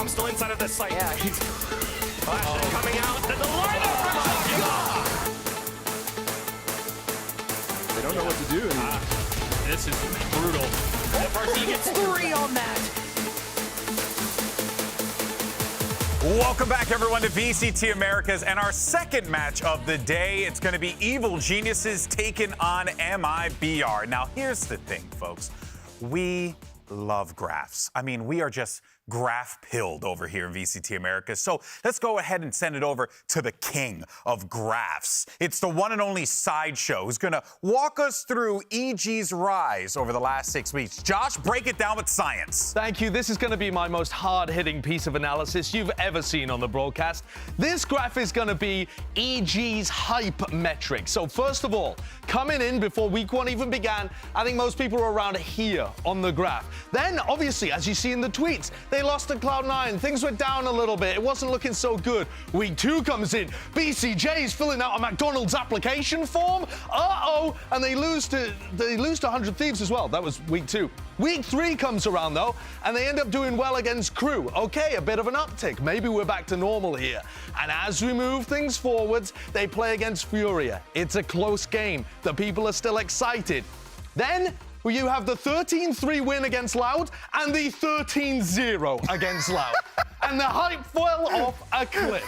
bomb still inside of this site. Yeah, he's... Flashing coming out. The lineup from They don't know what to do anymore. This is brutal. FRC gets 3 on that. Welcome back, everyone, to VCT Americas and our second match of the day. It's going to be Evil Geniuses taking on MiBR. Now, here's the thing, folks. We love graphs. I mean, we are just graph-pilled over here in VCT Americas. So let's go ahead and send it over to the king of graphs. It's the one and only Sideshow who's going to walk us through EG's rise over the last 6 weeks. Josh, break it down with science. Thank you. This is going to be my most hard-hitting piece of analysis you've ever seen on the broadcast. This graph is going to be EG's hype metric. So first of all, coming in before week 1 even began, I think most people are around here on the graph. Then, obviously, as you see in the tweets, they lost to Cloud9. Things went down a little bit. It wasn't looking so good. Week 2 comes in. BCJ's filling out a McDonald's application form. Uh-oh. And they lose to 100 Thieves as well. That was week 2. Week 3 comes around, though, and they end up doing well against Crew. Okay, a bit of an uptick. Maybe we're back to normal here. And as we move things forwards, they play against Furia. It's a close game. The people are still excited. Then you have the 13-3 win against Loud and the 13-0 against Loud. And the hype fell off a cliff.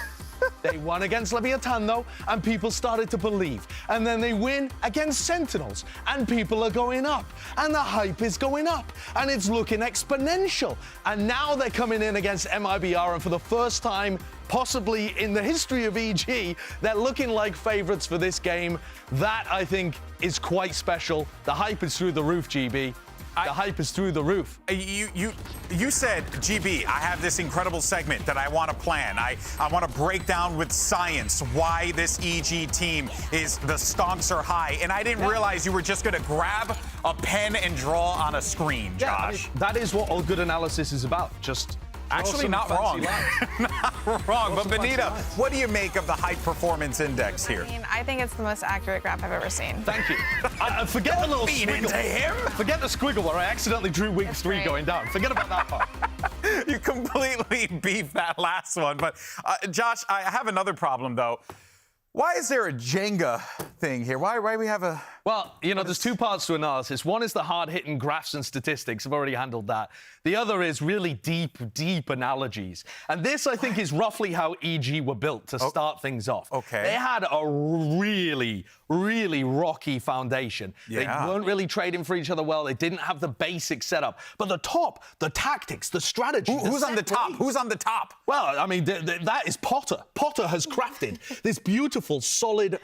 They won against Leviathan, though, and people started to believe. And then they win against Sentinels, and people are going up. And the hype is going up, and it's looking exponential. And now they're coming in against MiBR, and for the first time, possibly in the history of EG, they're looking like favorites for this game. That, I think, is quite special. The hype is through the roof, GB. The hype is through the roof. You said, GB, I have this incredible segment that I want to plan. I want to break down with science why this EG team is the stonks are high. And I didn't realize you were just going to grab a pen and draw on a screen, Josh. Yeah, I mean, that is what all good analysis is about. Just actually not wrong. Not wrong. But Benita, what do you make of the Hype Performance Index here? I mean, I think it's the most accurate graph I've ever seen. Thank you. Forget the little feed squiggle. into him. Forget the squiggle where I accidentally drew week 3 going down. Forget about that part. You completely beefed that last one. But Josh, I have another problem, though. Why is there a Jenga thing here? Why we have a... Well, you know, there's 2 parts to analysis. One is the hard-hitting graphs and statistics. I've already handled that. The other is really deep analogies. And this, I think, is roughly how EG were built to start things off. Okay. They had a really rocky foundation. Yeah. They weren't really trading for each other well. They didn't have the basic setup. But the top, the tactics, the strategy... Who's on the top? Who's on the top? Well, I mean, that is Potter. Potter has crafted this beautiful, solid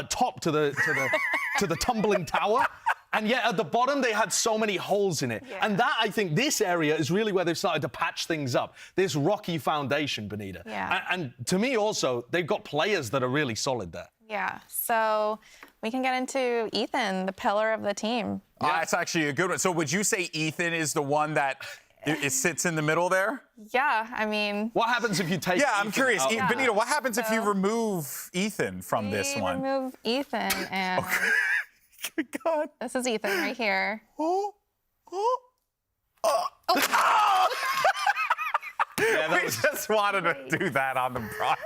top to the tumbling tower. And yet at the bottom, they had so many holes in it. Yeah. And that, I think, this area is really where they've started to patch things up. This rocky foundation, Benita. Yeah. And to me, also, they've got players that are really solid there. Yeah, so we can get into Ethan, the pillar of the team. That's actually a good one. So would you say Ethan is the one that it sits in the middle there? Yeah, I mean... What happens if you take Yeah, I'm curious. out? Benita, what happens if you remove Ethan from this one? remove Ethan, and Good God. this is Ethan right here. Yeah, We just wanted to do that on the broadcast.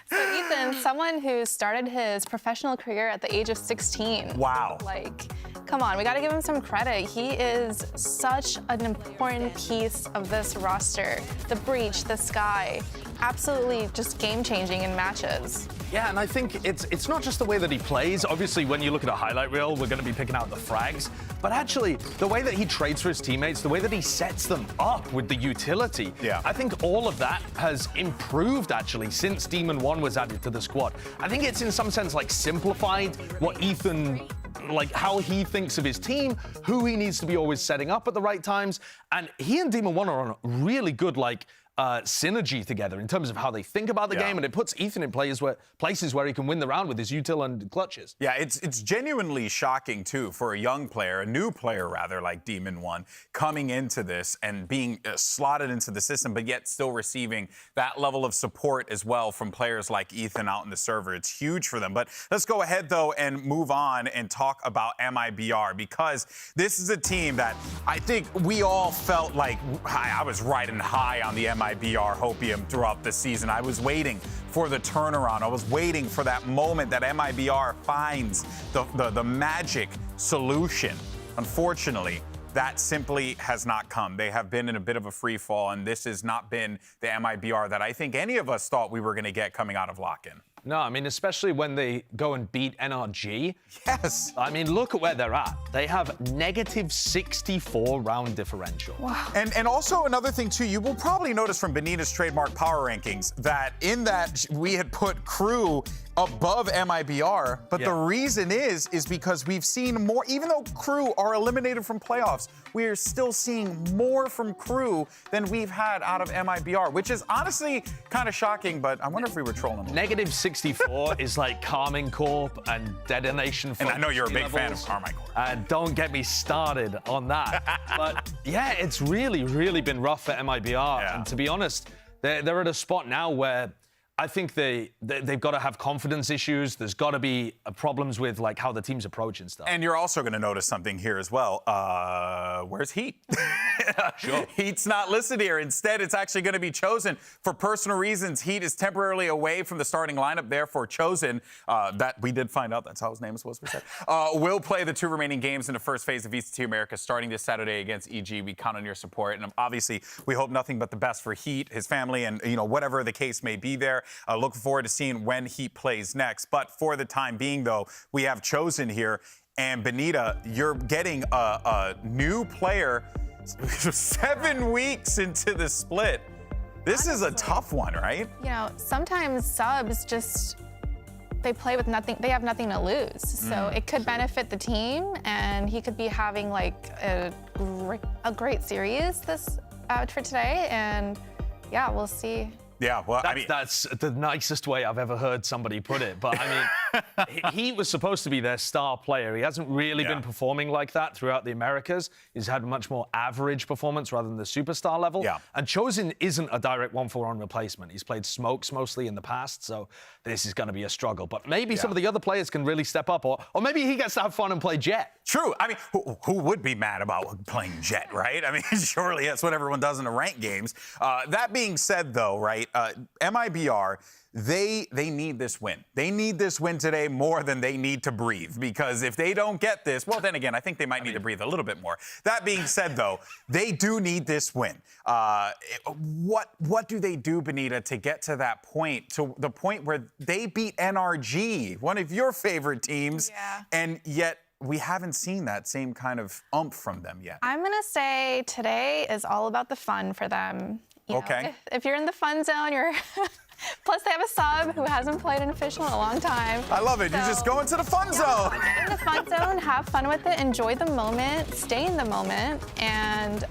So Ethan, someone who started his professional career at the age of 16. Wow. Like, come on, we got to give him some credit. He is such an important piece of this roster. The Breach, the Sky, absolutely just game-changing in matches. Yeah, and I think it's not just the way that he plays. Obviously, when you look at a highlight reel, we're going to be picking out the frags. But actually, the way that he trades for his teammates, the way that he sets them up with the utility, I think all of that has improved, actually, since Demon 1 was added to the squad. I think it's in some sense, like, simplified what Ethan... like how he thinks of his team, who he needs to be always setting up at the right times. And he and Demon 1 are on really good, like, synergy together in terms of how they think about the game, and it puts Ethan in places where he can win the round with his util and clutches. Yeah, it's genuinely shocking, too, for a young player, a new player, rather, like Demon One, coming into this and being slotted into the system, but yet still receiving that level of support as well from players like Ethan out in the server. It's huge for them. But let's go ahead, though, and move on and talk about MiBR, because this is a team that I think we all felt like I was riding high on the MiBR hopium throughout the season. I was waiting for the turnaround. I was waiting for that moment that MiBR finds the magic solution. Unfortunately, that simply has not come. They have been in a bit of a free fall, and this has not been the MiBR that I think any of us thought we were going to get coming out of lock-in. No, I mean, especially when they go and beat NRG. Yes. I mean, look at where they're at. They have negative 64 round differential. Wow. And also another thing, too, you will probably notice from Benita's trademark power rankings that in that we had put Crew above MiBR, but the reason is because we've seen more, even though Crew are eliminated from playoffs, we are still seeing more from Crew than we've had out of MiBR, which is honestly kind of shocking, but I wonder if we were trolling them. Negative 64 is like Carmine Corp and Detonation. And I know you're a big fan of Carmine Corp. Don't get me started on that. But yeah, it's really, really been rough for MiBR. Yeah. And to be honest, they're at a spot now where I think they've got to have confidence issues. There's got to be problems with like how the team's approaching stuff. And you're also going to notice something here as well. Where's Heat? Sure. Heat's not listed here. Instead, it's actually going to be Chosen for personal reasons. Heat is temporarily away from the starting lineup. Therefore, Chosen, that we did find out that's how his name is supposed to be said, will play the 2 remaining games in the first phase of VCT Americas starting this Saturday against EG. We count on your support. And obviously, we hope nothing but the best for Heat, his family, and whatever the case may be there. Looking forward to seeing when Heat plays next. But for the time being, though, we have Chosen here. And Benita, you're getting a new player 7 weeks into the split. This is a tough one, right? You know, sometimes subs just, they play with nothing, they have nothing to lose. So it could benefit the team, and he could be having like a great series for today. And yeah, we'll see. Yeah, well, that's the nicest way I've ever heard somebody put it. But I mean, he was supposed to be their star player. He hasn't really been performing like that throughout the Americas. He's had much more average performance rather than the superstar level. Yeah. And Chosen isn't a direct 1-for-1 replacement. He's played smokes mostly in the past, so this is going to be a struggle. But maybe some of the other players can really step up, or maybe he gets to have fun and play Jet. True. I mean, who would be mad about playing Jet, right? I mean, surely that's what everyone does in the ranked games. That being said, though, right, MiBR, they need this win. They need this win today more than they need to breathe, because if they don't get this, well, then again, I think they might need to breathe a little bit more. That being said, though, they do need this win. What do they do, Benita, to get to that point, to the point where they beat NRG, one of your favorite teams, and yet we haven't seen that same kind of oomph from them yet? I'm going to say today is all about the fun for them. You know, if you're in the fun zone, you're... Plus, they have a sub who hasn't played an official in a long time. I love it. So, you just go into the fun zone. Get in the fun zone, have fun with it, enjoy the moment, stay in the moment, and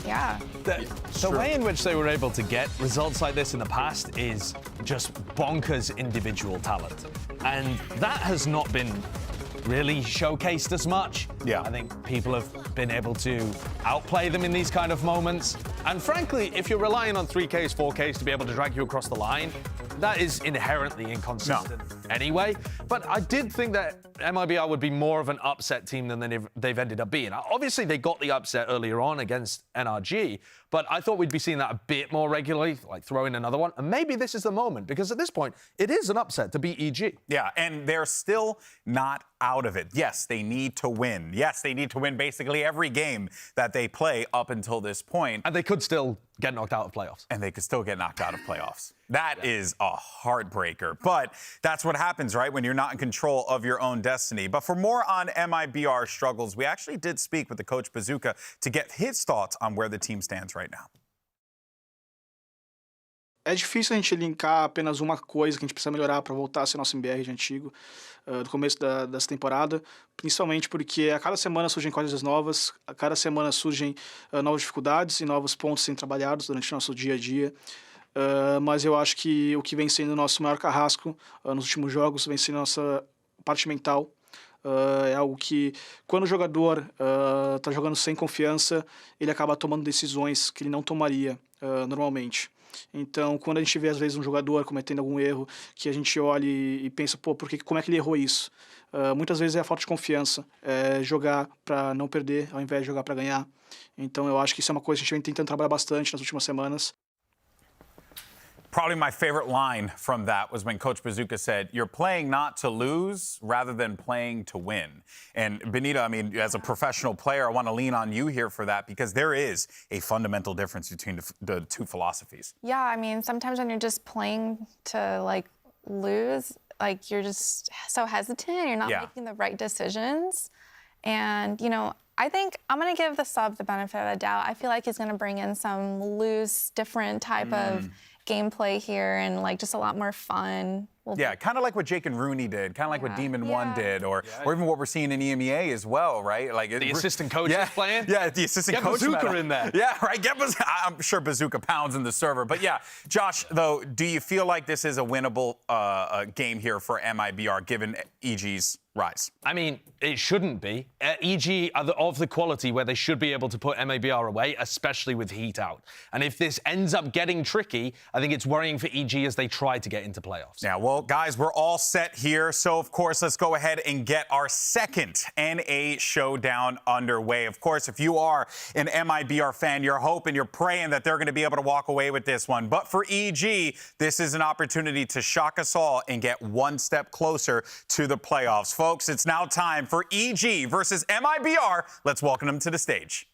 yeah. The way in which they were able to get results like this in the past is just bonkers individual talent. And that has not been really showcased as much. Yeah. I think people have been able to outplay them in these kind of moments. And frankly, if you're relying on 3Ks, 4Ks to be able to drag you across the line, that is inherently inconsistent anyway. But I did think that MiBR would be more of an upset team than they've ended up being. Obviously, they got the upset earlier on against NRG, but I thought we'd be seeing that a bit more regularly, like throw in another one. And maybe this is the moment, because at this point, it is an upset to beat EG. Yeah, and they're still not out of it. Yes, they need to win. Yes, they need to win basically every game that they play up until this point. And they could still get knocked out of playoffs. And they could still get knocked out of playoffs. That is a heartbreaker. But that's what happens, right, when you're not in control of your own destiny. But for more on MiBR struggles, we actually did speak with the coach Bazooka to get his thoughts on where the team stands right now. É difícil a gente linkar apenas uma coisa que a gente precisa melhorar para voltar a ser nosso MBR de antigo, do começo dessa temporada, principalmente porque a cada semana surgem coisas novas, a cada semana surgem novas dificuldades e novos pontos a serem trabalhados durante o nosso dia a dia. Mas eu acho que o que vem sendo o nosso maior carrasco nos últimos jogos vem sendo a nossa parte mental. É algo que, quando o jogador está jogando sem confiança, ele acaba tomando decisões que ele não tomaria normalmente. Então, quando a gente vê, às vezes, um jogador cometendo algum erro, que a gente olha e pensa, pô, como é que ele errou isso? Muitas vezes é a falta de confiança, é jogar para não perder, ao invés de jogar para ganhar. Então, eu acho que isso é uma coisa que a gente vem tentando trabalhar bastante nas últimas semanas. Probably my favorite line from that was when Coach Bazooka said, "You're playing not to lose rather than playing to win." And Benita, I mean, as a professional player, I want to lean on you here for that because there is a fundamental difference between the two philosophies. Yeah, I mean, sometimes when you're just playing to like lose, like you're just so hesitant, you're not making the right decisions. And, you know, I think I'm going to give the sub the benefit of the doubt. I feel like he's going to bring in some loose, different type of gameplay here and like just a lot more fun. Yeah, kind of like what Jake and Rooney did, kind of like what Demon One did, or even what we're seeing in EMEA as well, right? Like the assistant coach is playing. Yeah, the assistant coach. Get Bazooka in there. Yeah, right. I'm sure Bazooka pounds in the server, but yeah, Josh. Though, do you feel like this is a winnable game here for MiBR given EG's rise? I mean, it shouldn't be. EG are of the quality where they should be able to put MiBR away, especially with heat out. And if this ends up getting tricky, I think it's worrying for EG as they try to get into playoffs. Yeah, well, guys, we're all set here. So, of course, let's go ahead and get our second NA showdown underway. Of course, if you are an MiBR fan, you're hoping, you're praying that they're going to be able to walk away with this one. But for EG, this is an opportunity to shock us all and get one step closer to the playoffs. Folks, it's now time for EG versus MiBR. Let's welcome them to the stage.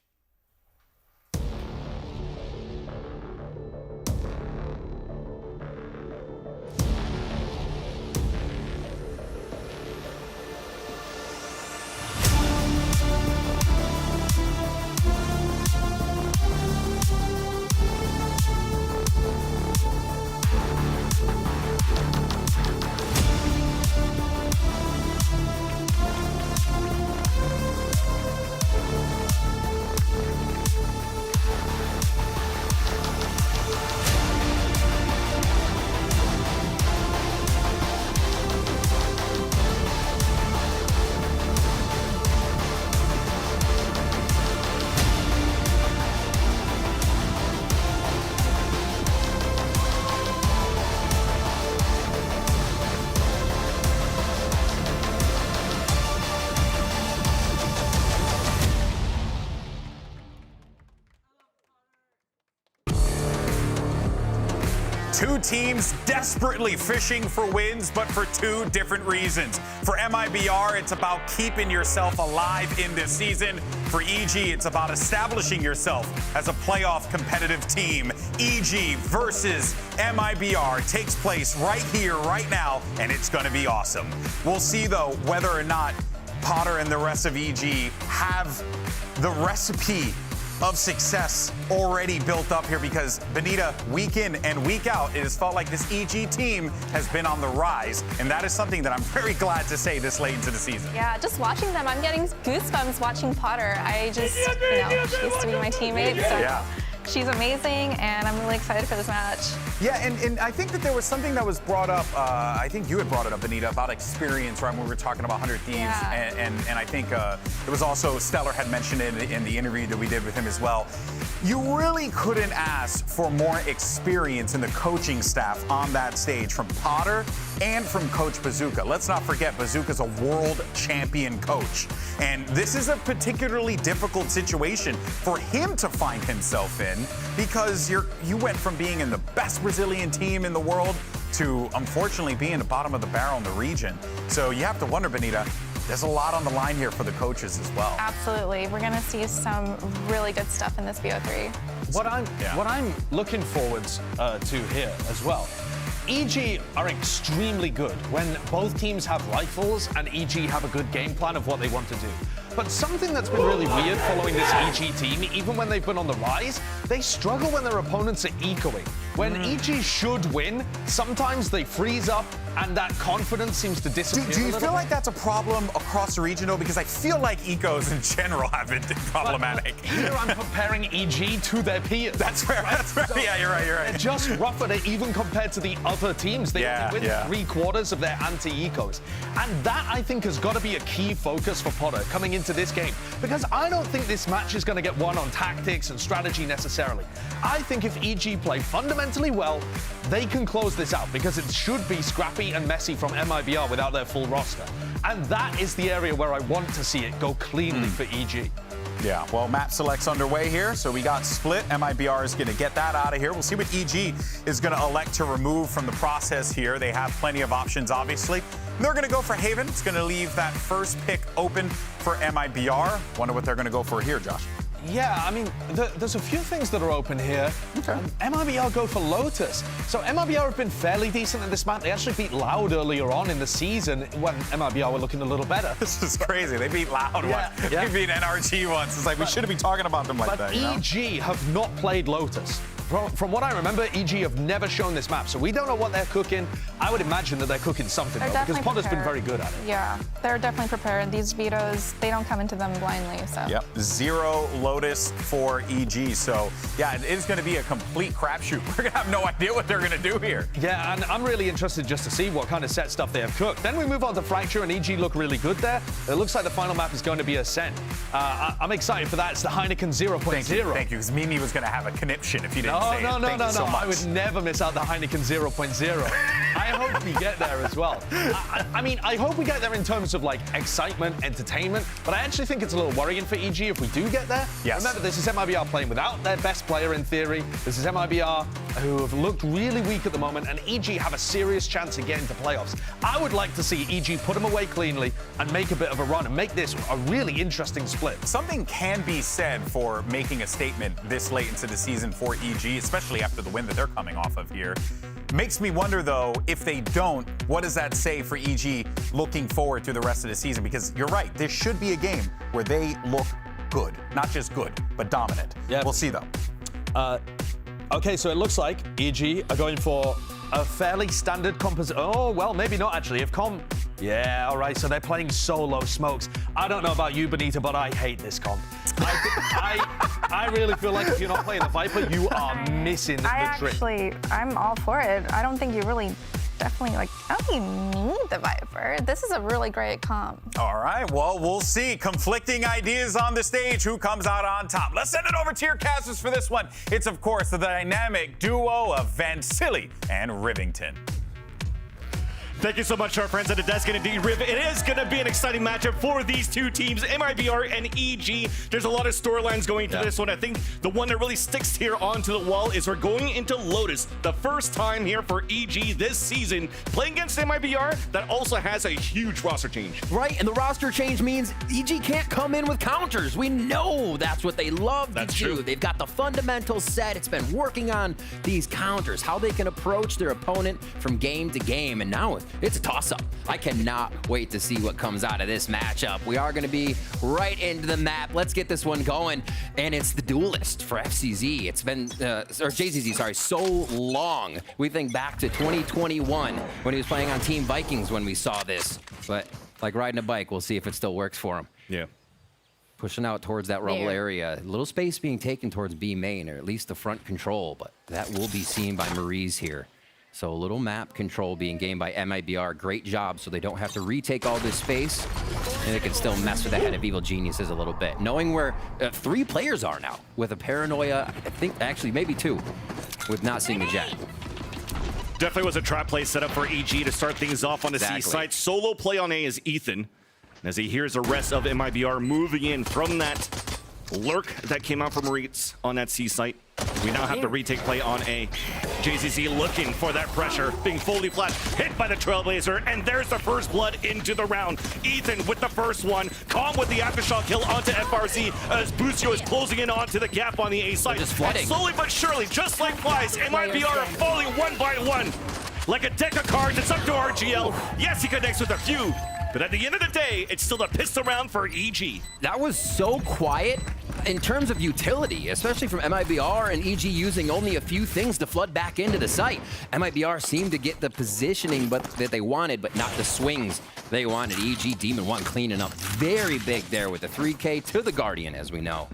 Two teams desperately fishing for wins, but for two different reasons. For MiBR, it's about keeping yourself alive in this season. For EG, it's about establishing yourself as a playoff competitive team. EG versus MiBR takes place right here, right now, and it's going to be awesome. We'll see, though, whether or not Potter and the rest of EG have the recipe of success already built up here, because Benita, week in and week out, it has felt like this EG team has been on the rise, and that is something that I'm very glad to say this late into the season. Yeah, just watching them, I'm getting goosebumps watching Potter. I just, you know, she used to be my teammate, so she's amazing, and I'm really excited for this match. Yeah, and I think that there was something that was brought up, I think you had brought it up, Benita, about experience, right, when we were talking about 100 Thieves, and I think it was also, Stellar had mentioned it in the interview that we did with him as well. You really couldn't ask for more experience in the coaching staff on that stage from Potter and from Coach Bazooka. Let's not forget, Bazooka's a world champion coach. And this is a particularly difficult situation for him to find himself in, because you went from being in the best Brazilian team in the world to, unfortunately, being the bottom of the barrel in the region. So you have to wonder, Benita, there's a lot on the line here for the coaches as well. Absolutely. We're going to see some really good stuff in this BO3. What I'm looking forward to here as well, EG are extremely good when both teams have rifles and EG have a good game plan of what they want to do. But something that's been really weird following this EG team, even when they've been on the rise, they struggle when their opponents are ecoing. When EG should win, sometimes they freeze up and that confidence seems to disappear. Do you feel like that's a problem across the region, though? Because I feel like ecos in general have been problematic. But here I'm comparing EG to their peers. That's fair. Right? That's fair. So Yeah, you're right. You're right. they're just rougher even compared to the other teams. They only win 3/4 of their anti-ecos. And that, I think, has got to be a key focus for Potter coming into this game. Because I don't think this match is going to get won on tactics and strategy necessarily. I think if EG play fundamentally well, they can close this out because it should be scrappy and messy from MiBR without their full roster. And that is the area where I want to see it go cleanly for EG. Yeah, well, map select's underway here, so we got split. MiBR is going to get that out of here. We'll see what EG is going to elect to remove from the process here. They have plenty of options, obviously. They're going to go for Haven. It's going to leave that first pick open for MiBR. Wonder what they're going to go for here, Josh. Yeah, I mean, there's a few things that are open here. Okay. MiBR go for Lotus. So MiBR have been fairly decent in this map. They actually beat Loud earlier on in the season when MiBR were looking a little better. This is crazy. They beat Loud once. They beat NRG once. It's like, we shouldn't be talking about them like that, you know? EG have not played Lotus. From what I remember, EG have never shown this map, so we don't know what they're cooking. I would imagine that they're cooking something, though, because Potter's been very good at it. Yeah, they're definitely prepared. These vetoes, they don't come into them blindly, so. Yep, 0 Lotus for EG, so yeah, it is going to be a complete crapshoot. We're going to have no idea what they're going to do here. Yeah, and I'm really interested just to see what kind of set stuff they have cooked. Then we move on to Fracture, and EG look really good there. It looks like the final map is going to be Ascent. I'm excited for that. It's the Heineken 0.0. Thank you, because Mimi was going to have a conniption if you didn't say it. No, Thank you so much. I would never miss out the Heineken 0.0. I hope we get there as well. I mean, I hope we get there in terms of, like, excitement, entertainment, but I actually think it's a little worrying for EG if we do get there. Yes. Remember, this is MiBR playing without their best player in theory. This is MiBR who have looked really weak at the moment, and EG have a serious chance of getting to playoffs. I would like to see EG put them away cleanly and make a bit of a run and make this a really interesting split. Something can be said for making a statement this late into the season for EG, especially after the win that they're coming off of here. Makes me wonder, though, if they don't, what does that say for EG looking forward to the rest of the season? Because you're right, this should be a game where they look good. Not just good, but dominant. Yeah. We'll see, though. Okay, so it looks like EG are going for a fairly standard composition. Oh, well, maybe not, actually. Yeah, all right, so they're playing solo smokes. I don't know about you, Benita, but I hate this comp. I really feel like if you're not playing the Viper, you are missing the trick. I'm all for it. I don't think you really definitely, like, I don't even need the Viper. This is a really great comp. All right, well, we'll see. Conflicting ideas on the stage. Who comes out on top? Let's send it over to your casters for this one. It's, of course, the dynamic duo of Vansili and Rivington. Thank you so much to our friends at the desk, and indeed, Riv, it is going to be an exciting matchup for these two teams, MiBR and EG. There's a lot of storylines going into this one. I think the one that really sticks here onto the wall is we're going into Lotus, the first time here for EG this season, playing against MiBR that also has a huge roster change. Right, and the roster change means EG can't come in with counters. We know that's what they love to do. They've got the fundamentals set. It's been working on these counters, how they can approach their opponent from game to game, and now it's a toss-up. I cannot wait to see what comes out of this matchup. We are going to be right into the map. Let's get this one going. And it's the duelist for FCZ. It's been, or JZZ, sorry, so long. We think back to 2021 when he was playing on Team Vikings when we saw this. But like riding a bike, we'll see if it still works for him. Yeah. Pushing out towards that rubble area. A little space being taken towards B main, or at least the front control, but that will be seen by Maurice here. So a little map control being gained by MiBR. Great job, so they don't have to retake all this space, and they can still mess with the head of Evil Geniuses a little bit. Knowing where 3 players are now, with a Paranoia, I think actually maybe 2, with not seeing the Jet. Definitely was a trap play set up for EG to start things off on the C side. Solo play on A is Ethan. And as he hears the rest of MiBR moving in from that lurk that came out from Maurice on that C site. We now have the retake play on A. JZZ looking for that pressure, being fully flashed, hit by the Trailblazer, and there's the first blood into the round. Ethan with the first one, Calm with the aftershock kill onto FRZ as Busio is closing in onto the gap on the A side. Just flooding. And slowly but surely, just like flies, MiBR are falling one by one. like a deck of cards. It's up to RGL. Yes, he connects with a few, but at the end of the day, it's still a pistol round for EG. That was so quiet in terms of utility, especially from MiBR and EG using only a few things to flood back into the site. MiBR seemed to get the positioning that they wanted, but not the swings they wanted. EG Demon 1 cleaning up very big there with the 3K to the Guardian, as we know.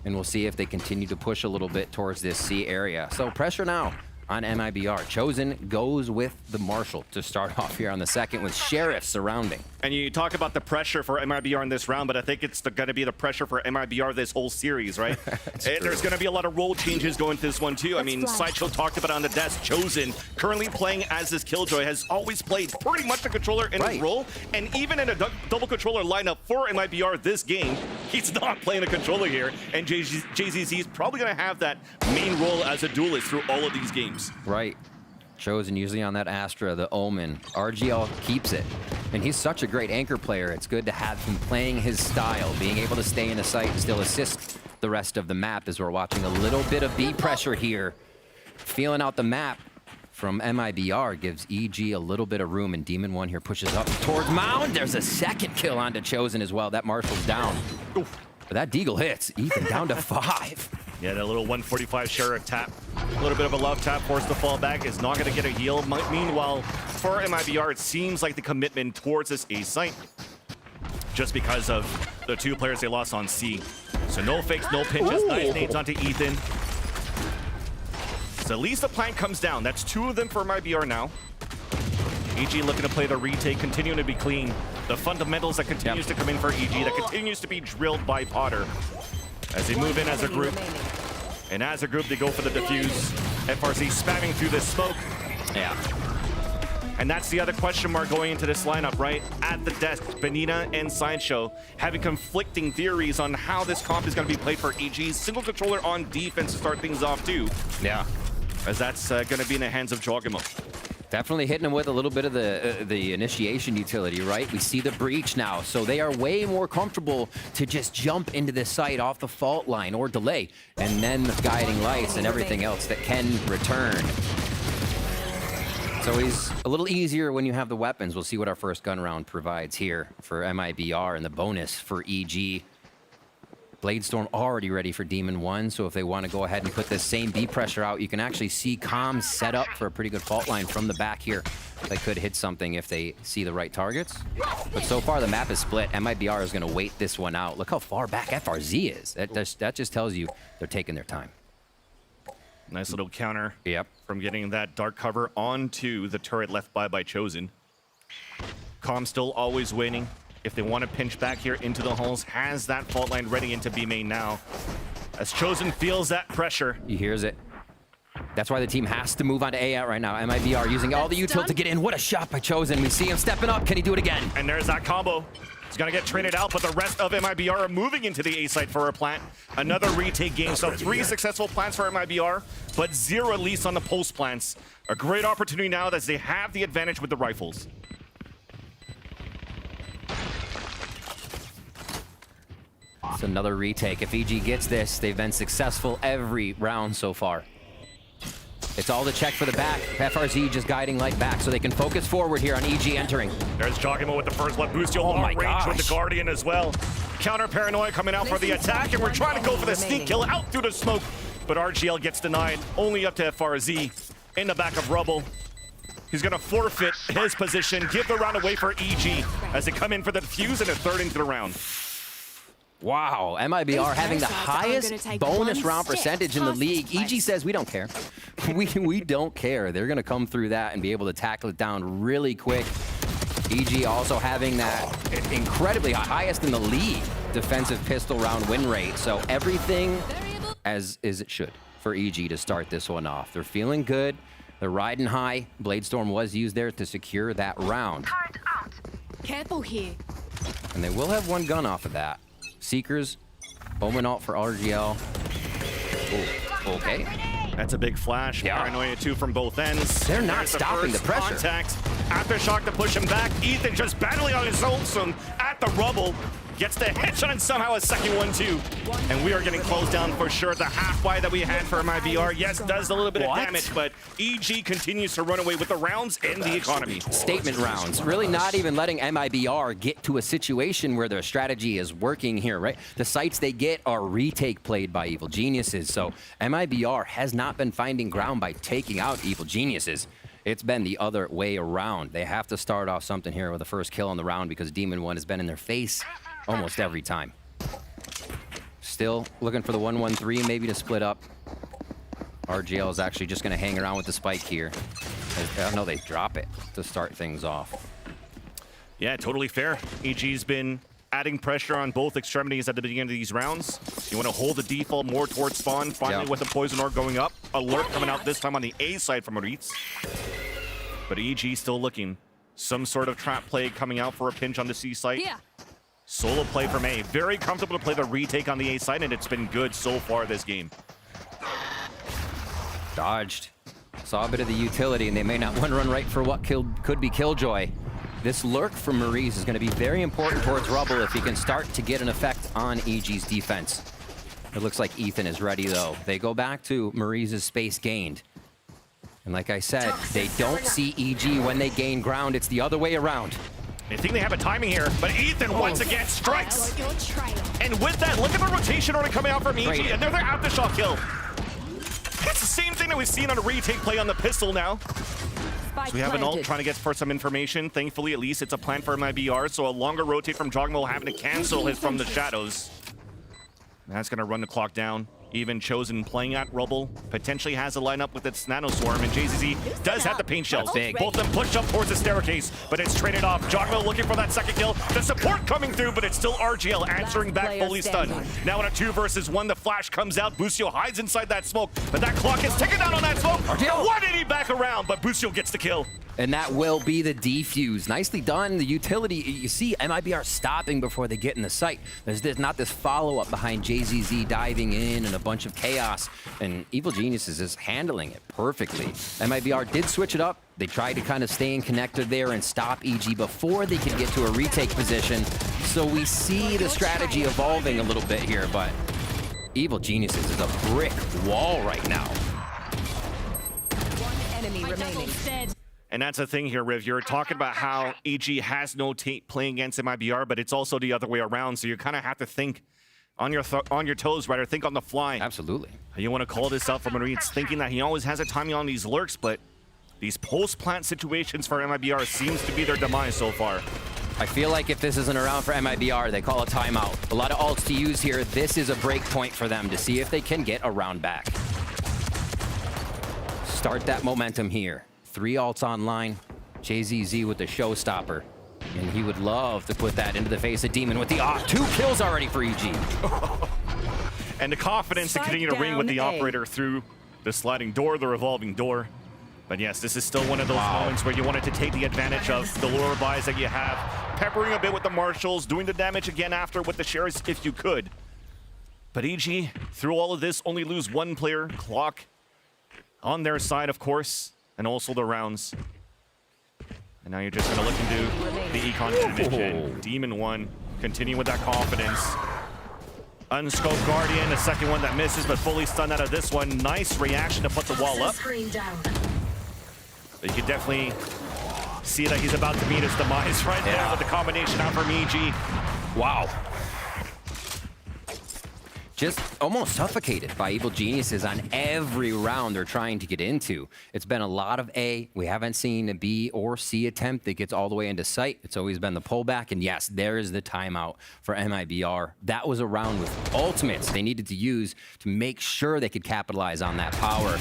And we'll see if they continue to push a little bit towards this C area. So pressure now on MiBR. Chosen goes with the Marshal to start off here on the second with Sheriff surrounding. And you talk about the pressure for MiBR in this round, but I think it's going to be the pressure for MiBR this whole series, right? There's going to be a lot of role changes going to this one too. I mean, Sideshow talked about it on the desk. Chosen, currently playing as this Killjoy, has always played pretty much the controller in his role. And even in a double controller lineup for MiBR this game, he's not playing the controller here. And JZZ is probably going to have that main role as a duelist through all of these games. Right. Chosen usually on that Astra, the Omen. RGL keeps it. And he's such a great anchor player. It's good to have him playing his style, being able to stay in the site and still assist the rest of the map as we're watching a little bit of B pressure here. Feeling out the map from MiBR gives EG a little bit of room, and Demon 1 here pushes up towards Mound. There's a second kill onto Chosen as well. That Marshal's down. Oof. But that Deagle hits. Ethan down to 5. Yeah, that little 145 Sheriff tap. A little bit of a love tap, forced to fall back, is not going to get a heal. Meanwhile, for MiBR, it seems like the commitment towards this A site, just because of the 2 players they lost on C. So no fakes, no pinches, nice nades onto Ethan. So at least the plank comes down. That's 2 of them for MiBR now. EG looking to play the retake, continuing to be clean. The fundamentals that continues to come in for EG, that continues to be drilled by Potter as they move in as a group. And as a group, they go for the defuse. FRZ spamming through this smoke. Yeah. And that's the other question mark going into this lineup, right? At the desk, Benita and Sideshow having conflicting theories on how this comp is going to be played for EG. Single controller on defense to start things off too. Yeah. As that's going to be in the hands of Jogimo. Definitely hitting them with a little bit of the initiation utility, right? We see the breach now, so they are way more comfortable to just jump into this site off the fault line or delay, and then the guiding lights and everything else that can return. So he's a little easier when you have the weapons. We'll see what our first gun round provides here for MiBR and the bonus for EG. Bladestorm already ready for Demon 1, so if they want to go ahead and put this same B pressure out, you can actually see comms set up for a pretty good fault line from the back here. They could hit something if they see the right targets. But so far, the map is split. MiBR is going to wait this one out. Look how far back FRZ is. That just tells you they're taking their time. Nice little counter. Yep. From getting that dark cover onto the turret left by Chosen. Comm still always waiting. If they want to pinch back here into the halls, has that fault line ready into B main now. As Chosen feels that pressure. He hears it. That's why the team has to move on to A out right now. MiBR using all the util to get in. What a shot by Chosen. We see him stepping up. Can he do it again? And there's that combo. He's going to get traded out, but the rest of MiBR are moving into the A site for a plant. Another retake game. So 3 successful plants for MiBR, but 0 at least on the post plants. A great opportunity now as they have the advantage with the rifles. It's another retake. If EG gets this, they've been successful every round so far. It's all the check for the back. FRZ just guiding light back so they can focus forward here on EG entering. There's Jogimo with the first blood boost. You'll long range with the Guardian as well. Counter Paranoia coming out for the attack, and we're trying to go for the sneak kill out through the smoke. But RGL gets denied, only up to FRZ in the back of Rubble. He's going to forfeit his position, give the round away for EG as they come in for the defuse and a third into the round. Wow, MiBR having the highest bonus round percentage in the league. EG says we don't care. We don't care. They're going to come through that and be able to tackle it down really quick. EG also having that incredibly highest in the league defensive pistol round win rate. So everything as it should for EG to start this one off. They're feeling good. They're riding high. Bladestorm was used there to secure that round. Careful here. And they will have one gun off of that. Seekers, Omen ult for RGL. Oh, okay. That's a big flash. Yeah. Paranoia 2 from both ends. They're not stopping the pressure. Contact. Aftershock to push him back. Ethan just battling on his own at the rubble. gets the headshot and somehow a second one too. And we are getting closed down for sure. The half buy that we had for MiBR, yes, does a little bit of damage, but EG continues to run away with the rounds and the economy. Statement rounds, really not even letting MiBR get to a situation where their strategy is working here, right? The sites they get are retake played by Evil Geniuses, so MiBR has not been finding ground by taking out Evil Geniuses. It's been the other way around. They have to start off something here with the first kill on the round because Demon 1 has been in their face almost every time. Still looking for the 1-1-3 maybe to split up. RGL is actually just going to hang around with the spike here. No, they drop it to start things off. Yeah, totally fair. EG's been adding pressure on both extremities at the beginning of these rounds. You want to hold the default more towards spawn, finally with the poison orb going up. Alert coming out this time on the A side from Moritz. But EG still looking. Some sort of trap play coming out for a pinch on the C site. Yeah. Solo play from A. Very comfortable to play the retake on the A side, and it's been good so far this game. Dodged. Saw a bit of the utility, and they may not want to run right for what could be Killjoy. This lurk from Maurice is going to be very important towards Rubble if he can start to get an effect on EG's defense. It looks like Ethan is ready, though. They go back to Maurice's space gained. And like I said, they don't see EG when they gain ground. It's the other way around. I think they have a timing here, but Ethan once again strikes. And with that, look at the rotation already coming out from EG. Another aftershock kill. It's the same thing that we've seen on a retake play on the pistol now. So we have an ult trying to get for some information. Thankfully, at least it's a plan for MiBR, so a longer rotate from Jogmo having to cancel his from the shadows. That's going to run the clock down. Even Chosen playing at Rubble potentially has a lineup with its Nano Swarm, and JZZ does have the paint shells. Both of them pushed up towards the staircase, but it's traded off. Jogmo looking for that second kill. The support coming through, but it's still RGL answering back, fully stunned. Now in a 2 versus 1, the flash comes out. Busio hides inside that smoke, but that clock is ticking down on that smoke. RGL. Why did he back around? But Busio gets the kill. And that will be the defuse. Nicely done. The utility, you see MiBR stopping before they get in the site. There's not this follow-up behind JZZ diving in and a bunch of chaos. And Evil Geniuses is handling it perfectly. MiBR did switch it up. They tried to kind of stay in connector there and stop EG before they could get to a retake position. So we see the strategy evolving a little bit here, but Evil Geniuses is a brick wall right now. One enemy remaining. And that's the thing here, Riv. You're talking about how EG has no tape playing against MiBR, but it's also the other way around. So you kind of have to think on your toes, right? Or think on the fly. Absolutely. You want to call this out from Moritz, thinking that he always has a timing on these lurks, but these post-plant situations for MiBR seems to be their demise so far. I feel like if this isn't around for MiBR, they call a timeout. A lot of ults to use here. This is a break point for them to see if they can get a round back. Start that momentum here. 3 ults online. JZZ with the showstopper. And he would love to put that into the face of Demon with the 2 kills already for EG. And the confidence to continue to ring with the operator through the sliding door, the revolving door. But yes, this is still one of those moments where you wanted to take the advantage of the lower buys that you have, peppering a bit with the marshals, doing the damage again after with the shares if you could. But EG, through all of this, only lose 1 player. Clock on their side, of course, and also the rounds. And now you're just going to look into the econ division. Demon 1, continue with that confidence. Unscoped Guardian, the second one that misses, but fully stunned out of this one. Nice reaction to put the wall up. But you can definitely see that he's about to meet his demise right there with the combination out from EG. Wow. Just almost suffocated by Evil Geniuses on every round they're trying to get into. It's been a lot of A. We haven't seen a B or C attempt that gets all the way into sight. It's always been the pullback. And yes, there is the timeout for MiBR. That was a round with ultimates they needed to use to make sure they could capitalize on that power.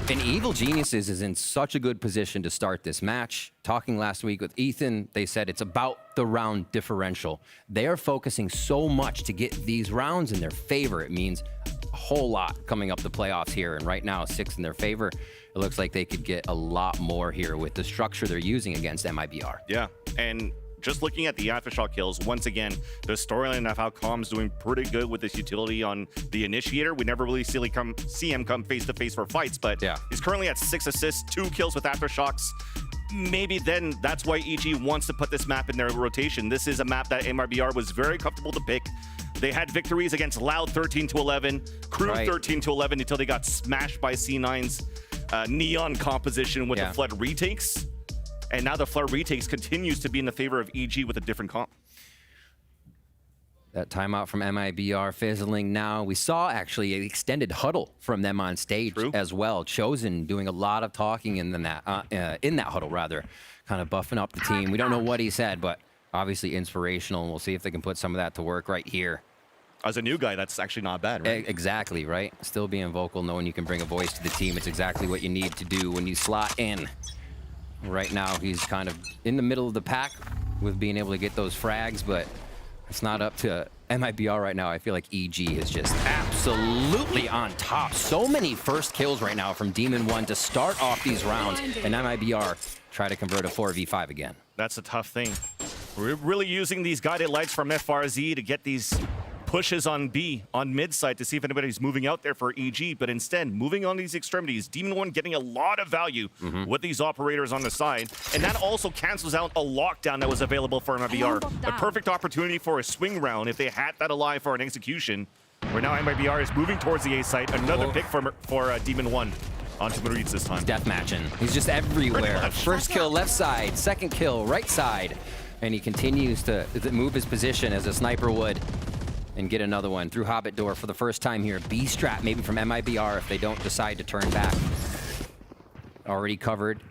And Evil Geniuses is in such a good position to start this match. Talking last week with Ethan, they said it's about the round differential. They are focusing so much to get these rounds in their favor. It means a whole lot coming up the playoffs here. And right now, 6 in their favor. It looks like they could get a lot more here with the structure they're using against MiBR. Yeah, and just looking at the aftershock kills, once again, the storyline of how Com's doing pretty good with this utility on the initiator. We never really see him come face to face for fights, but he's currently at 6 assists, 2 kills with aftershocks. maybe then that's why EG wants to put this map in their rotation. This is a map that MiBR was very comfortable to pick. They had victories against Loud 13-11, Crew 13-11 until they got smashed by C9's Neon composition with the Flood retakes. And now the Flood retakes continues to be in the favor of EG with a different comp. That timeout from MiBR fizzling now. We saw actually an extended huddle from them on stage as well. Chosen doing a lot of talking in that huddle, rather, kind of buffing up the team. We don't know what he said, but obviously inspirational. We'll see if they can put some of that to work right here. As a new guy, that's actually not bad, right? Exactly, right? Still being vocal, knowing you can bring a voice to the team. It's exactly what you need to do when you slot in. Right now, he's kind of in the middle of the pack with being able to get those frags, but it's not up to MiBR right now. I feel like EG is just absolutely on top. So many first kills right now from Demon 1 to start off these rounds, and MiBR try to convert a 4v5 again. That's a tough thing. We're really using these guided lights from FRZ to get these pushes on B, on mid side, to see if anybody's moving out there for EG, but instead moving on these extremities. Demon 1 getting a lot of value with these operators on the side, and that also cancels out a lockdown that was available for MiBR. A perfect opportunity for a swing round if they had that alive for an execution, where now MiBR is moving towards the A site. Another pick for Demon 1 onto Maurice this time. He's deathmatching. He's just everywhere. First kill left side, second kill right side, and he continues to move his position as a sniper would. And get another one through Hobbit door for the first time here. B-strap maybe from MiBR if they don't decide to turn back. Already covered.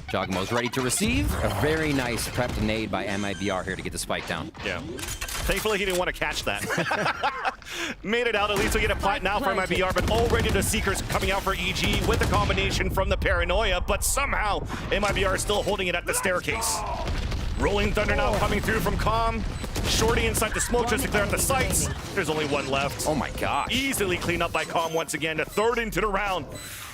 Jogmo's ready to receive. A very nice prepped nade by MiBR here to get the spike down. Yeah. Thankfully, he didn't want to catch that. Made it out. At least we get a plant now from MiBR, but already the Seekers coming out for EG with a combination from the Paranoia, but somehow MiBR is still holding it at the staircase. Rolling Thunder now coming through from Calm. Shorty inside the smoke just to clear out the sights. There's only one left. Oh my gosh. Easily cleaned up by Calm once again. The third into the round.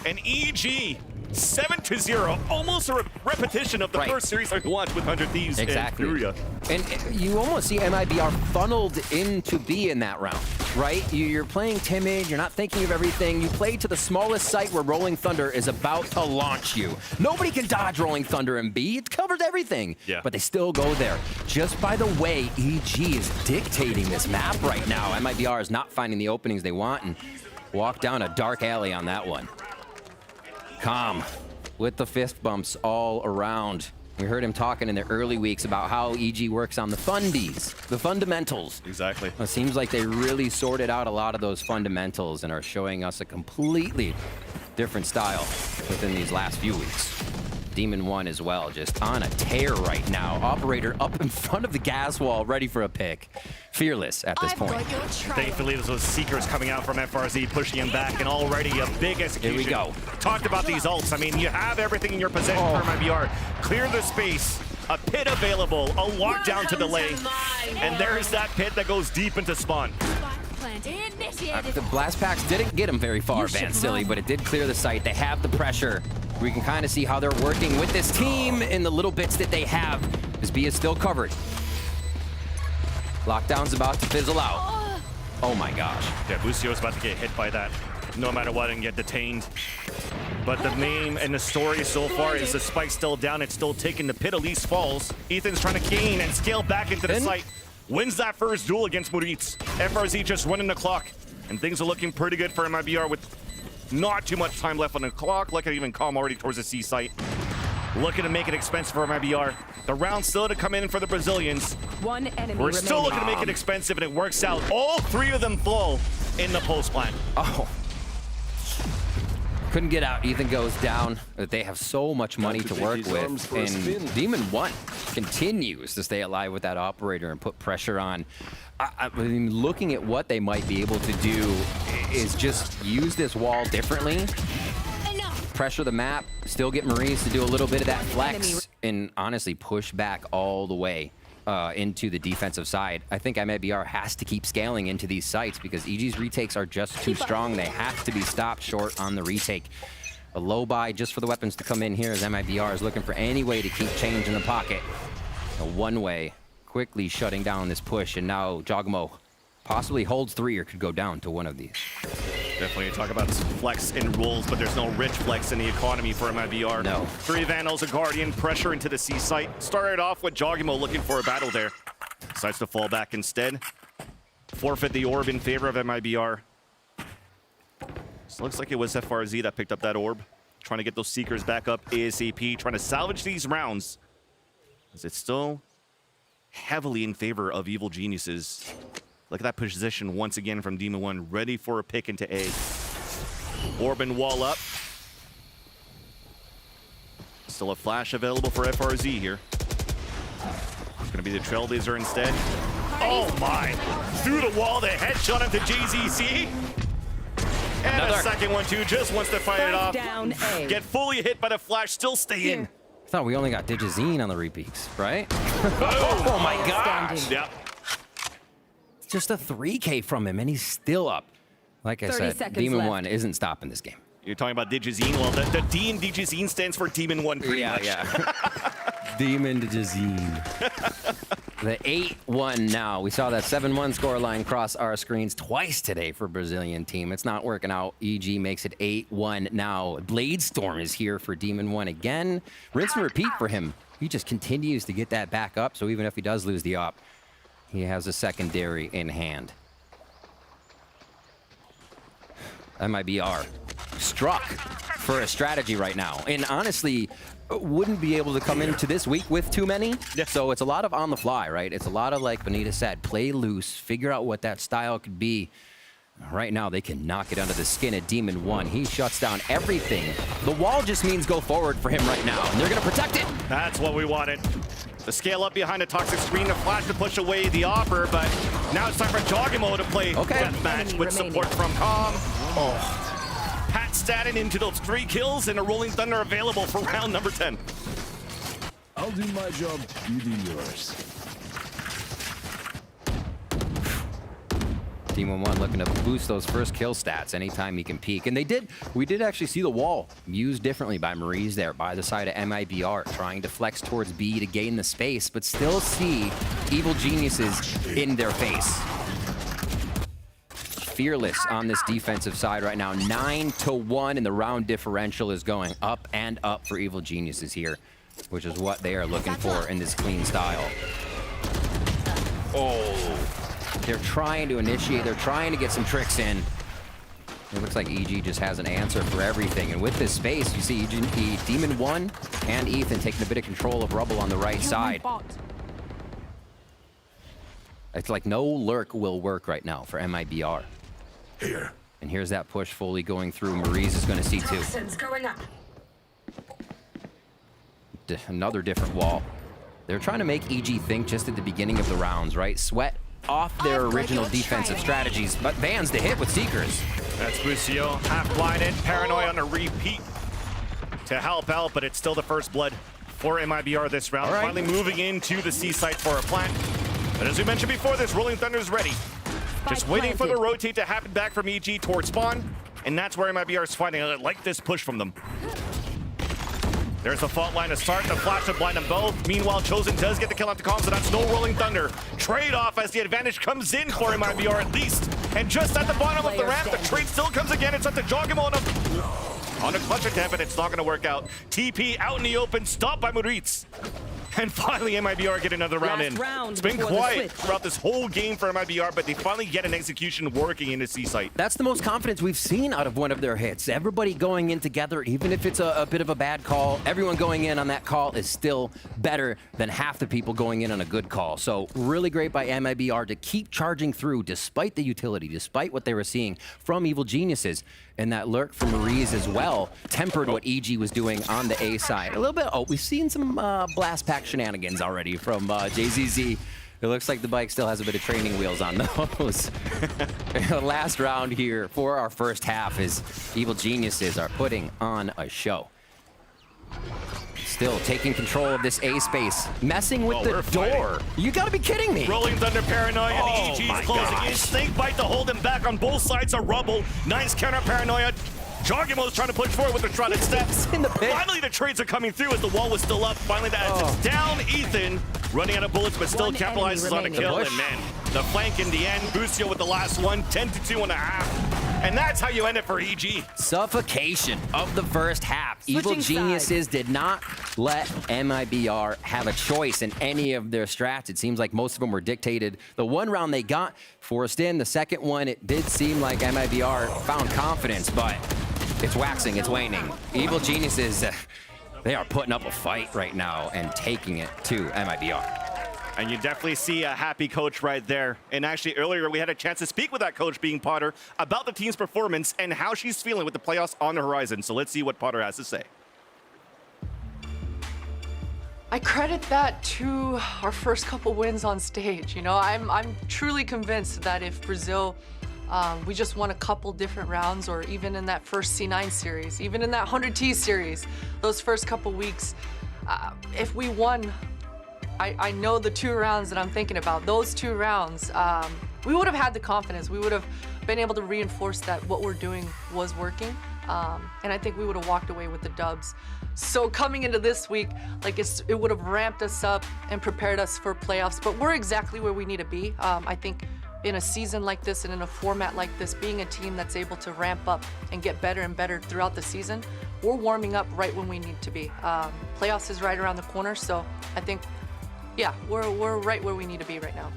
And EG 7-0. Almost a repetition of the first series I watched with 100 Thieves and Furia. And you almost see MiBR funneled into B in that round, right? You're playing timid. You're not thinking of everything. You play to the smallest site where Rolling Thunder is about to launch you. Nobody can dodge Rolling Thunder in B. It covers everything. Yeah. But they still go there. Just by the way, EG is dictating this map right now. MiBR is not finding the openings they want and walk down a dark alley on that one. Calm with the fist bumps all around. We heard him talking in the early weeks about how EG works on the fundies, the fundamentals. Exactly. It seems like they really sorted out a lot of those fundamentals and are showing us a completely different style within these last few weeks. Demon 1 as well, just on a tear right now. Operator up in front of the gas wall, ready for a pick. Fearless at this point. Thankfully, there's those Seekers coming out from FRZ, pushing him back, and already a big execution. Here we go. Talked about these ults. I mean, you have everything in your possession for MiBR. Clear the space, a pit available, a lockdown to delay, and there's that pit that goes deep into spawn. The blast packs didn't get him very far, Van Silly, but it did clear the site. They have the pressure. We can kind of see how they're working with this team in the little bits that they have. This B is still covered. Lockdown's about to fizzle out. Oh my gosh. Yeah, Busio is about to get hit by that no matter what and get detained. But the name and the story so far is the spike's still down. It's still taking the pit. Elise falls. Ethan's trying to gain and scale back into the site. Wins that first duel against Moritz. FRZ just running the clock. And things are looking pretty good for MiBR with not too much time left on the clock. Look at even Calm already towards the C site. Looking to make it expensive for MiBR. The round still to come in for the Brazilians. One enemy We're still looking to make it expensive, and it works out. All three of them fall in the post plan. Oh. Couldn't get out. Ethan goes down. They have so much money to work with. And Demon 1 continues to stay alive with that operator and put pressure on. I mean, looking at what they might be able to do is just use this wall differently. Pressure the map, still get Maurice to do a little bit of that flex, and honestly push back all the way into the defensive side. I think MiBR has to keep scaling into these sites because EG's retakes are just too strong. They have to be stopped short on the retake. A low buy just for the weapons to come in here as MiBR is looking for any way to keep change in the pocket. A one-way, quickly shutting down this push, and now Jogmo possibly holds 3 or could go down to one of these. Definitely talk about flex and rules, but there's no rich flex in the economy for MiBR. No. 3 Vandals, a Guardian, pressure into the C site. Started off with Jogimo looking for a battle there. Decides to fall back instead. Forfeit the orb in favor of MiBR. So looks like it was FRZ that picked up that orb. Trying to get those Seekers back up ASAP. Trying to salvage these rounds. As it's still heavily in favor of Evil Geniuses. Look at that position once again from Demon 1. Ready for a pick into A. Orb and wall up. Still a flash available for FRZ here. It's going to be the Trailblazer instead. Oh my! Through the wall, the headshot into JZC. And a second one too, just wants to fight it off. Down A. Get fully hit by the flash, still stay in. I thought we only got Digizine on the repeats, right? Oh my gosh! Yep. Just a 3K from him, and he's still up. Like I 30 said, seconds Demon left. 1 isn't stopping this game. You're talking about Digizine. Well, the D in Digizine stands for Demon 1 pretty much. Demon Digizine. The 8-1 now. We saw that 7-1 scoreline cross our screens twice today for Brazilian team. It's not working out. EG makes it 8-1 now. Bladestorm is here for Demon 1 again. Rinse and repeat for him. He just continues to get that back up, so even if he does lose the op, he has a secondary in hand. MiBR struck for a strategy right now. And honestly, wouldn't be able to come into this week with too many. Yeah. So it's a lot of on the fly, right? It's a lot of, like Benita said, play loose, figure out what that style could be. Right now, they can knock it under the skin at Demon 1. He shuts down everything. The wall just means go forward for him right now, and they're going to protect it. That's what we wanted. The scale up behind a toxic screen, the flash to push away the offer, but now it's time for Jogimo to play deathmatch with support from Calm. Oh. Pat Staten into those 3 kills and a Rolling Thunder available for round number 10. I'll do my job, you do yours. Demon 1 looking to boost those first kill stats anytime he can peek. And we did actually see the wall used differently by Maurice there by the side of MiBR, trying to flex towards B to gain the space, but still see Evil Geniuses in their face. Fearless on this defensive side right now. 9-1, and the round differential is going up and up for Evil Geniuses here, which is what they are looking for in this clean style. Oh. They're trying to initiate. They're trying to get some tricks in. It looks like EG just has an answer for everything. And with this space, you see Demon 1 and Ethan taking a bit of control of Rubble on the right side. It's like no lurk will work right now for MiBR. Here. And here's that push fully going through. Maurice is going to see too. Another different wall. They're trying to make EG think just at the beginning of the rounds, right? Sweat off their original defensive strategies, but Vans to hit with Seekers. That's Busio, half blinded, Paranoid on a repeat to help out, but it's still the first blood for MiBR this round. Right. Finally moving into the C site for a plant. But as we mentioned before, this Rolling Thunder is ready. Just waiting for the rotate to happen back from EG towards spawn, and that's where MiBR is fighting. I like this push from them. There's the fault line to start, the flash to blind them both. Meanwhile, Chosen does get the kill onto Calm, so that's no Rolling Thunder. Trade-off as the advantage comes in for MiBR at least. And just at the bottom of the ramp, the trade still comes again. It's up to Jogimo on a clutch attempt, but it's not going to work out. TP out in the open, stopped by Moritz. And finally, MiBR get another round in. It's been quiet throughout this whole game for MiBR, but they finally get an execution working in the C site. That's the most confidence we've seen out of one of their hits. Everybody going in together, even if it's a bit of a bad call, everyone going in on that call is still better than half the people going in on a good call. So really great by MiBR to keep charging through despite the utility, despite what they were seeing from Evil Geniuses. And that lurk from Maurice as well tempered what EG was doing on the A side. A little bit, we've seen some blast pack shenanigans already from JZZ. It looks like the bike still has a bit of training wheels on those. The last round here for our first half is Evil Geniuses are putting on a show. Still taking control of this A space, messing with the door. You gotta be kidding me. Rolling Thunder Paranoia, and EG's closing in. Snake bite to hold him back on both sides of Rubble. Nice counter Paranoia. Jogimo's trying to push forward with the trotted steps. In the pit. Finally, the trades are coming through as the wall was still up. Finally, that's down. Ethan running out of bullets, but still capitalizes on a kill. And man, the flank in the end. Busio with the last one, 10-2.5. And that's how you end it for EG. Suffocation of the first half. Evil Geniuses did not let MiBR have a choice in any of their strats. It seems like most of them were dictated. The one round they got forced in. The second one, it did seem like MiBR found confidence, but it's waxing, it's waning. Evil Geniuses, they are putting up a fight right now and taking it to MiBR. And you definitely see a happy coach right there. And actually earlier we had a chance to speak with that coach, being Potter, about the team's performance and how she's feeling with the playoffs on the horizon. So let's see what Potter has to say. I credit that to our first couple wins on stage. You know, I'm truly convinced that if Brazil, we just won a couple different rounds, or even in that first C9 series, even in that 100T series, those first couple weeks, if we won, I know the 2 rounds that I'm thinking about, those 2 rounds, we would have had the confidence. We would have been able to reinforce that what we're doing was working. And I think we would have walked away with the dubs. So coming into this week, like it would have ramped us up and prepared us for playoffs, but we're exactly where we need to be. I think in a season like this and in a format like this, being a team that's able to ramp up and get better and better throughout the season, we're warming up right when we need to be. Playoffs is right around the corner, so I think, yeah, we're right where we need to be right now.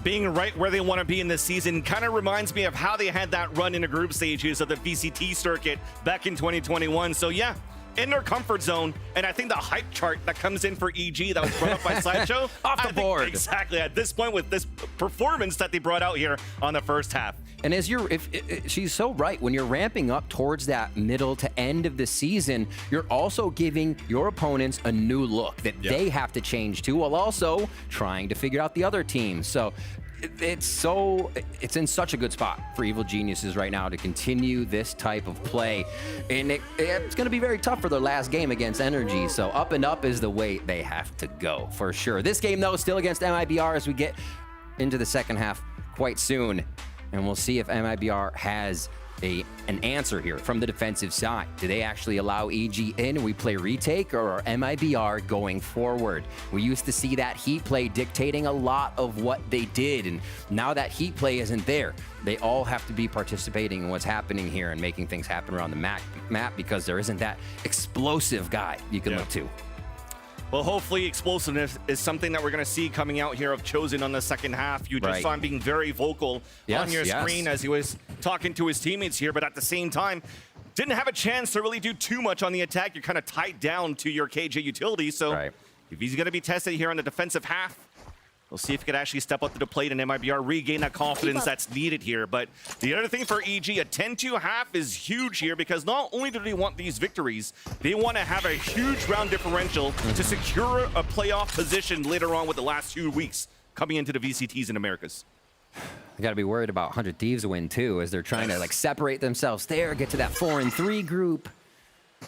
Being right where they want to be in this season kind of reminds me of how they had that run in the group stages of the VCT circuit back in 2021. So yeah, in their comfort zone. And I think the hype chart that comes in for EG that was brought up by Sideshow, off the board. Exactly, at this point with this performance that they brought out here on the first half. And as she's so right, when you're ramping up towards that middle to end of the season, you're also giving your opponents a new look that they have to change to, while also trying to figure out the other teams. So it's in such a good spot for Evil Geniuses right now to continue this type of play. And it's going to be very tough for their last game against Energy. So up and up is the way they have to go for sure. This game, though, is still against MiBR as we get into the second half quite soon. And we'll see if MiBR has an answer here from the defensive side. Do they actually allow EG in and we play retake, or are MiBR going forward? We used to see that heat play dictating a lot of what they did, and now that heat play isn't there. They all have to be participating in what's happening here and making things happen around the map because there isn't that explosive guy you can look to. Well, hopefully explosiveness is something that we're going to see coming out here of Chosen on the second half. You just saw him being very vocal on your screen as he was talking to his teammates here, but at the same time, didn't have a chance to really do too much on the attack. You're kind of tied down to your KJ utility, so if he's going to be tested here on the defensive half, we'll see if he could actually step up to the plate and MiBR regain that confidence that's needed here. But the other thing for EG, a 10-2 half is huge here because not only do they want these victories, they want to have a huge round differential to secure a playoff position later on with the last 2 weeks coming into the VCTs in Americas. They got to be worried about 100 Thieves win too, as they're trying to like separate themselves there, get to that 4-3 group.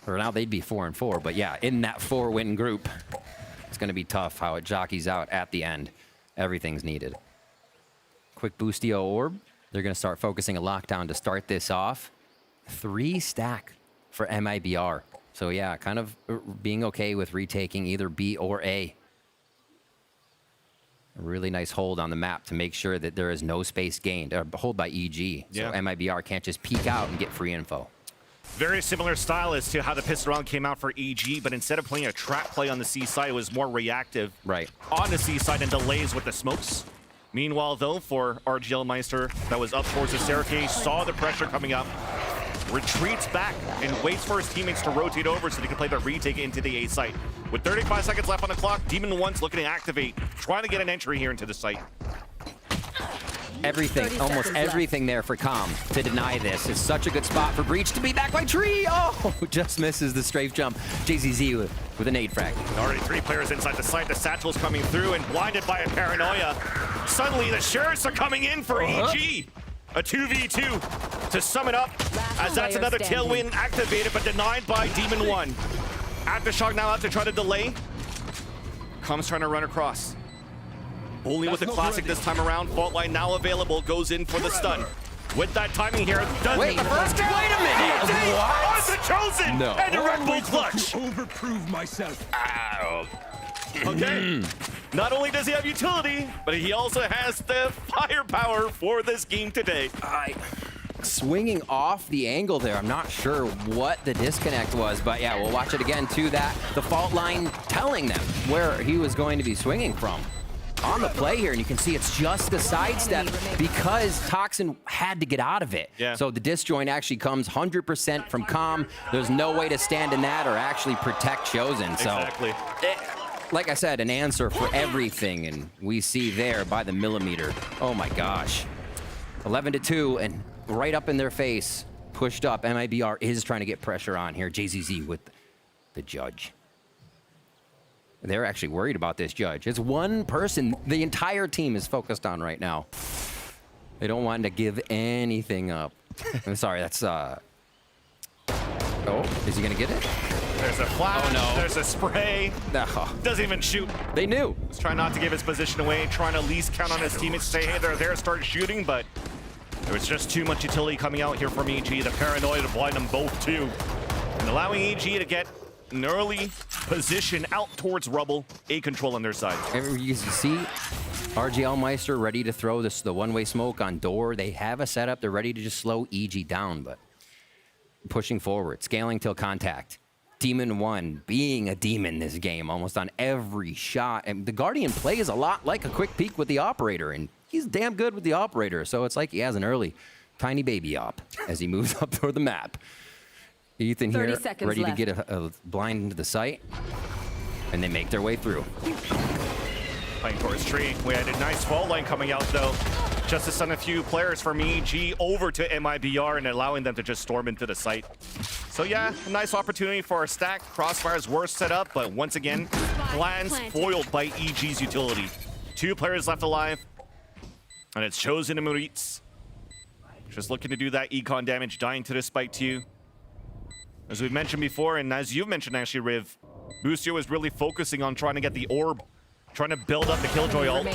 Or now they'd be 4-4, but yeah, in that 4-win group, it's going to be tough how it jockeys out at the end. Everything's needed. Quick boostio orb. They're going to start focusing a lockdown to start this off. 3 stack for MiBR. So yeah, kind of being okay with retaking either B or A. A really nice hold on the map to make sure that there is no space gained. Hold by EG. So MiBR can't just peek out and get free info. Very similar style as to how the pistol round came out for EG, but instead of playing a trap play on the C side, it was more reactive on the C side and delays with the smokes. Meanwhile, though, for RGL Meister, that was up towards the staircase, saw the pressure coming up, retreats back and waits for his teammates to rotate over so they can play the retake into the A site. With 35 seconds left on the clock, Demon 1's looking to activate, trying to get an entry here into the site. Everything, almost everything there for Calm to deny this. It's such a good spot for Breach to be back by Tree. Oh, just misses the strafe jump. JZZ with a nade frag. Already 3 players inside the site. The Satchel's coming through and blinded by a Paranoia. Suddenly the Sheriffs are coming in for EG. A 2v2 to sum it up, as that's another tailwind activated but denied by Demon 1. Aftershock now have to try to delay. Calm's trying to run across. Only with the classic this time around. Fault line now available, goes in for the stun. With that timing here, does wait the first kill. Wait a minute! What? On the Chosen! And a Red Bull clutch! Overprove myself. Okay. Not only does he have utility, but he also has the firepower for this game today. Swinging off the angle there. I'm not sure what the disconnect was, but yeah, we'll watch it again too. That the fault line telling them where he was going to be swinging from. On the play here, and you can see it's just a sidestep because Toxin had to get out of it. Yeah. So the disjoint actually comes 100% from Calm. There's no way to stand in that or actually protect Chosen. So, Exactly. like I said, an answer for everything, and we see there by the millimeter. Oh my gosh. 11-2, and right up in their face, pushed up. MiBR is trying to get pressure on here. JZZ with the judge. They're actually worried about this judge. It's one person the entire team is focused on right now. They don't want to give anything up. I'm sorry, that's oh, is he gonna get it? There's a flash, Oh, no. there's a spray. No. Doesn't even shoot. They knew. He's trying not to give his position away, trying to at least count on his teammates to say, hey, they're there, start shooting, but there was just too much utility coming out here from EG. The paranoia to blind them both too. And allowing EG to get an early position out towards Rubble, A control on their side. And you see RGL Meister ready to throw this the one-way smoke on door. They have a setup. They're ready to just slow EG down, but pushing forward, scaling till contact. Demon 1 being a demon this game, almost on every shot. And the Guardian plays a lot like a quick peek with the operator, and he's damn good with the operator. So it's like he has an early tiny baby op as he moves up toward the map. Ethan here, ready to get a blind into the site, and they make their way through. Playing towards tree. We had a nice fault line coming out though. Just to send a few players from EG over to MiBR and allowing them to just storm into the site. So yeah, a nice opportunity for our stack. Crossfire's worst set up, but once again, plans foiled by EG's utility. 2 players left alive, and it's Chosen and Moritz. Just looking to do that econ damage, dying to this spike too. As we've mentioned before, and as you've mentioned actually, Riv, Boostio is really focusing on trying to get the orb, trying to build up the Killjoy ult.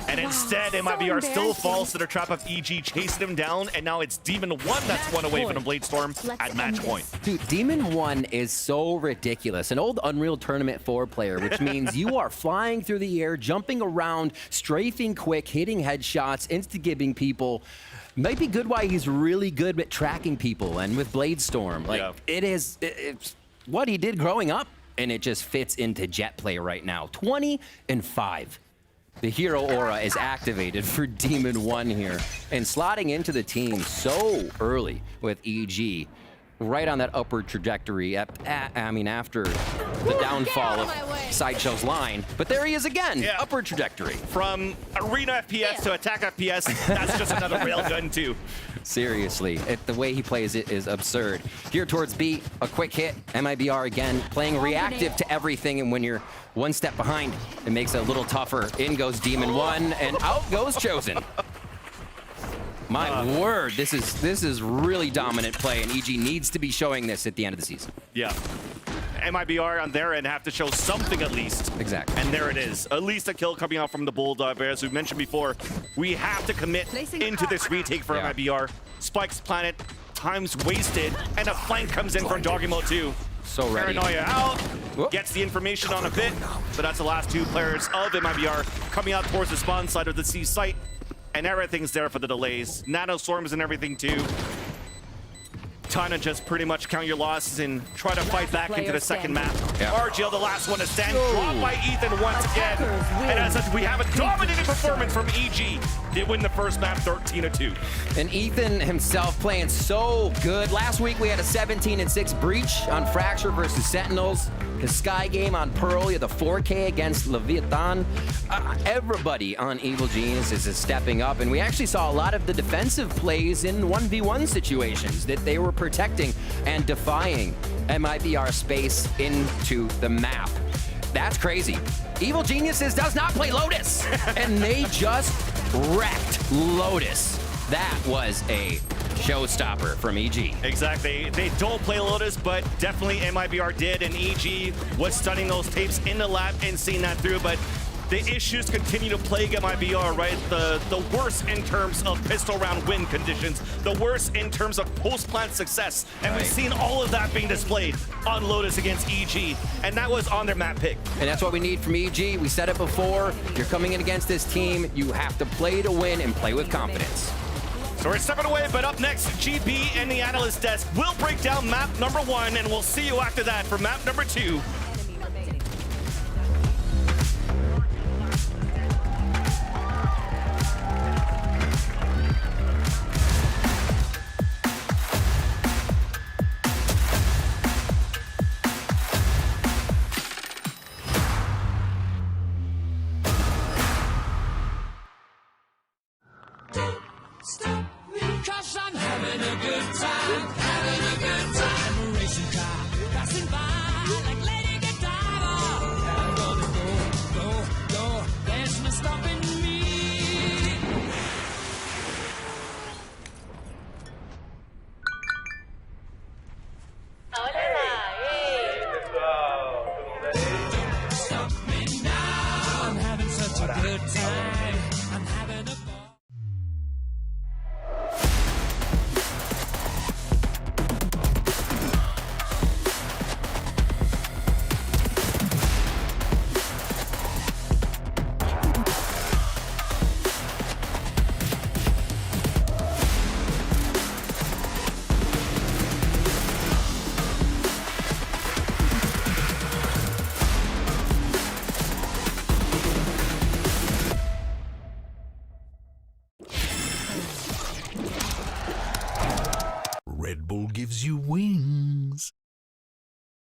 And instead, MiBR still falls to the trap of EG, chasing him down, and now it's Demon 1 that's one away from the Blade Storm at match point. Dude, Demon 1 is so ridiculous. An old Unreal Tournament 4 player, which means you are flying through the air, jumping around, strafing quick, hitting headshots, insta-gibbing people. Might be good why he's really good at tracking people, and with Blade Storm. Like, it's what he did growing up, and it just fits into Jet play right now. 20-5. The hero aura is activated for Demon 1 here, and slotting into the team so early with EG, right on that upward trajectory. I mean, after the downfall of Sideshow's line, but there he is again, upward trajectory. From arena FPS to attack FPS, that's just another railgun too. Seriously, the way he plays it is absurd. Here towards B, a quick hit. MiBR again, playing reactive to everything, and when you're one step behind, it makes it a little tougher. In goes Demon 1, and out goes Chosen. My word, this is really dominant play, and EG needs to be showing this at the end of the season. Yeah. MiBR on their end have to show something at least. Exactly. And there it is. At least a kill coming out from the Bulldog. As we mentioned before, we have to commit into this retake for MiBR. Spikes planet, time's wasted, and a flank comes in from Doggy Mode 2. So ready. Paranoia out, gets the information on a bit, but that's the last 2 players of MiBR coming out towards the spawn side of the C site. And everything's there for the delays. Nano storms and everything too. Time to just pretty much count your losses and try to fight back into the second map. RGL, the last one to stand, dropped by Ethan once again. And as we have a dominating performance from EG. They win the first map 13-2. And Ethan himself playing so good. Last week we had a 17-6 breach on Fracture versus Sentinels. The Sky game on Pearl, you had the 4K against Leviathan. Everybody on Evil Geniuses is stepping up, and we actually saw a lot of the defensive plays in 1v1 situations that they were protecting and defying MiBR space into the map. That's crazy. Evil Geniuses does not play Lotus, and they just wrecked Lotus. That was a showstopper from EG. Exactly. They don't play Lotus, but definitely MiBR did, and EG was studying those tapes in the lab and seeing that through. But the issues continue to plague MiBR, right? The worst in terms of pistol round win conditions, the worst in terms of post-plant success. And we've seen all of that being displayed on Lotus against EG. And that was on their map pick. And that's what we need from EG. We said it before. You're coming in against this team. You have to play to win and play with confidence. So we're stepping away, but up next, GB and the analyst desk will break down map number 1, and we'll see you after that for map number 2. Cause I'm having a good time, having a good time. I'm a racing car, passing by like Lady Godiva. I'm gonna go, go, go, there's no stopping me. Don't stop me now, I'm having such a good time. I'm having a ball. Red Bull gives you wings.